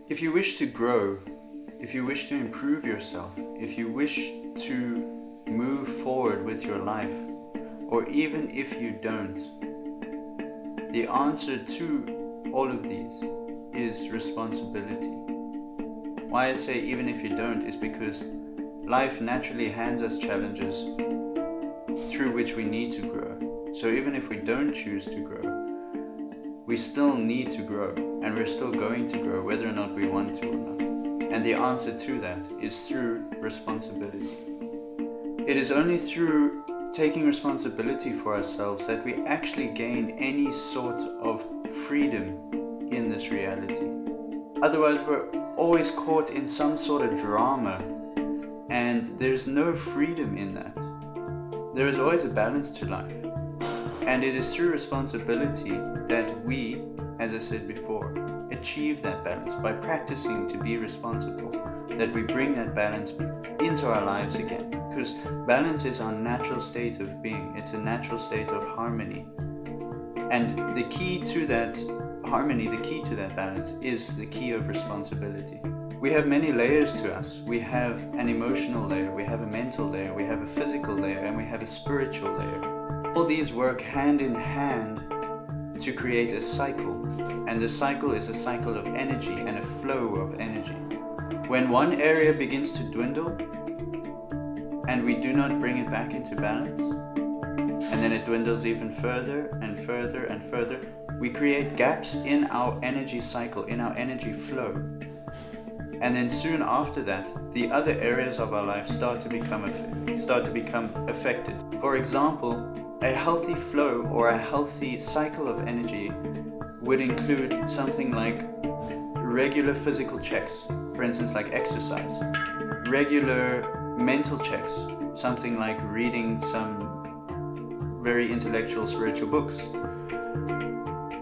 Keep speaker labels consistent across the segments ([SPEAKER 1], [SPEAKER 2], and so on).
[SPEAKER 1] If you wish to grow, if you wish to improve yourself, if you wish to move forward with your life, or even if you don't, the answer to all of these is responsibility. Why I say even if you don't is because life naturally hands us challenges through which we need to grow. So even if we don't choose to grow, we still need to grow, and we're still going to grow whether or not we want to or not. And the answer to that is through responsibility. It is only through taking responsibility for ourselves that we actually gain any sort of freedom in this reality. Otherwise, we're always caught in some sort of drama, and there's no freedom in that. There is always a balance to life. And it is through responsibility that we, as I said before, achieve that balance by practicing to be responsible, that we bring that balance into our lives again. Because balance is our natural state of being. It's a natural state of harmony. And the key to that harmony, the key to that balance, is the key of responsibility. We have many layers to us. We have an emotional layer, we have a mental layer, we have a physical layer, and we have a spiritual layer. All these work hand in hand to create a cycle, and the cycle is a cycle of energy and a flow of energy. When one area begins to dwindle and we do not bring it back into balance, and then it dwindles even further and further and further, we create gaps in our energy cycle, in our energy flow. And then soon after that, the other areas of our life start to become affected. For example, a healthy flow or a healthy cycle of energy would include something like regular physical checks, for instance like exercise, regular mental checks, something like reading some very intellectual spiritual books.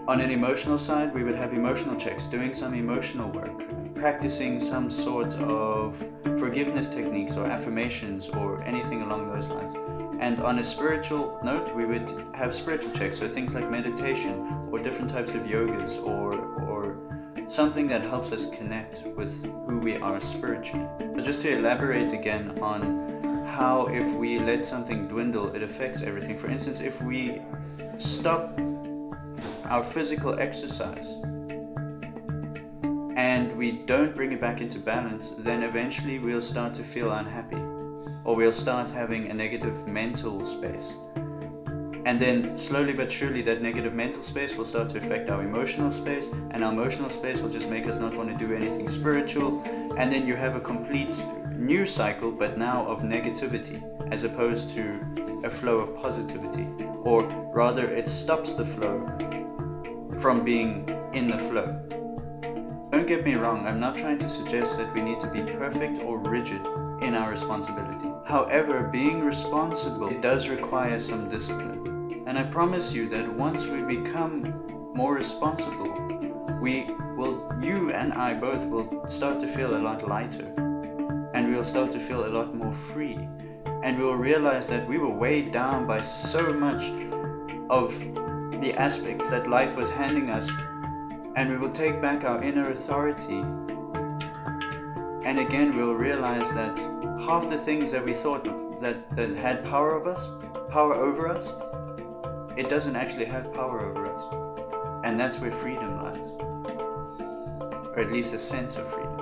[SPEAKER 1] On an emotional side, we would have emotional checks, doing some emotional work, practicing some sort of forgiveness techniques or affirmations or anything along those lines. And on a spiritual note, we would have spiritual checks, so things like meditation or different types of yogas or something that helps us connect with who we are spiritually. So just to elaborate again on how if we let something dwindle, it affects everything. For instance, if we stop our physical exercise and we don't bring it back into balance, then eventually we'll start to feel unhappy, or we'll start having a negative mental space. And then slowly but surely that negative mental space will start to affect our emotional space, and our emotional space will just make us not want to do anything spiritual, and then you have a complete new cycle, but now of negativity as opposed to a flow of positivity, or rather it stops the flow from being in the flow. Don't get me wrong, I'm not trying to suggest that we need to be perfect or rigid in our responsibility. However, being responsible, it does require some discipline. And I promise you that once we become more responsible, you and I both will start to feel a lot lighter, and we'll start to feel a lot more free, and we'll realize that we were weighed down by so much of the aspects that life was handing us, and we will take back our inner authority. And again, we'll realize that half the things that we thought that had power over us, it doesn't actually have power over us. And that's where freedom lies. Or at least a sense of freedom.